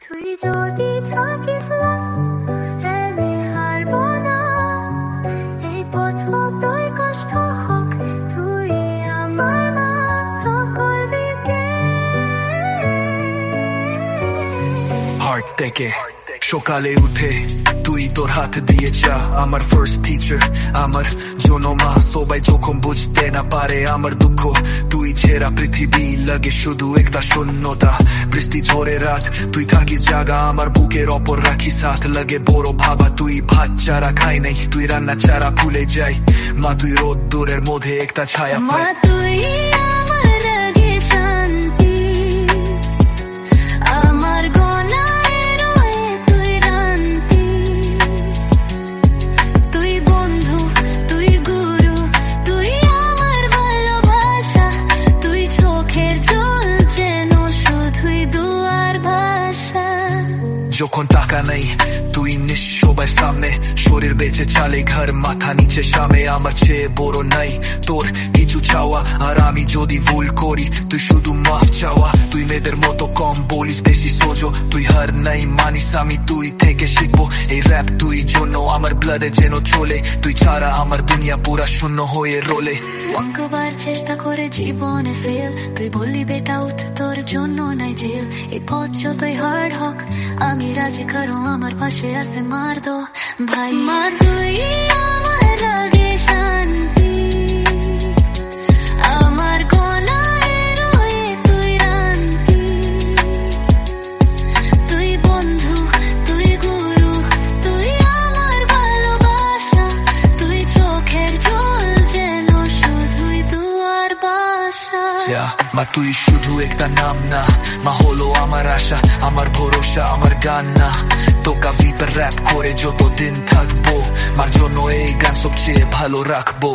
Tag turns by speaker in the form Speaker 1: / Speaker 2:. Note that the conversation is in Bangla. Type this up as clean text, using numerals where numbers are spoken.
Speaker 1: তুই যদি থাকিস না, আমি হারবো না। এই পথ যতই কষ্ট হোক, তুই আমার মা, তো করবি কে?
Speaker 2: হার্ট থেকে সকালে উঠে তুই তোর হাত দিয়ে যা, আমার ফার্স্ট টিচার, আমার জন্য মা। সবাই যখন বুঝতে না পারে আমার দুঃখ, তুই ছেড়া পৃথিবী লাগে শুধু একটা শূন্যতা। বৃষ্টি ঝড়ে রাত তুই থাকিস জাগা, আমার বুকের ওপর রাখিস হাত। লাগে বড় ভাবা তুই ভাত ছাড়া খাই নাই, তুই রান্না ছাড়া ভুলে যাই। মা তুই রোদ্দুরের মধ্যে একটা ছায়া পাই।
Speaker 1: তুই আমার আগে শান্তি, আমার গলায় রয়ে তুই রান্তি। তুই বন্ধু, তুই গুরু, তুই আমার ভালোবাসা। তুই চোখের জল যেন শুধুই দুয়ার ভাষা।
Speaker 2: যখন টাকা নেই তুই সবার সামনে, শরীর বেঁচে চালে ঘর মাথা নিচে সামনে। আমার চেয়ে বড় নাই তোর কিছু চাওয়া, আর আমি যদি ভুল করি তুই শুধু মাফ চাওয়া। তুই মেয়েদের মতো কম বলিস, বেশি সোজো, তুই হার নাই মানিস। আমি তুই থেকে শিখবো এই র‍্যাপ, তুই জন্য আমার ব্লাডে যেন চলে। তুই ছাড়া আমার দুনিয়া পুরা শূন্য হয়ে রোলে।
Speaker 1: অঙ্কবার চেষ্টা করে জীবনে ফেল, তুই বললি বেটা উঠ, তোর জন্য নাই জেল। এই পথ যতই হার্ড হোক, আমি রাজি, কারো আমার পাশে আছে মার দো ভাই। মা তুই আমার আগে শান্তি, আমার গলায় রয়ে তুই রান্তি। তুই বন্ধু, তুই গুরু, তুই আমার ভালোবাসা। তুই চোখের জল যেন শুধুই দুয়ার বাসা।
Speaker 2: মা তুই শুধু একটা নাম না, মা হলো আমার আশা, আমার ভরসা, আমার গান না। তো কাভিতে র‍্যাপ করে যতদিন থাকবো, মার জন্য এই গান সবচেয়ে ভালো রাখবো।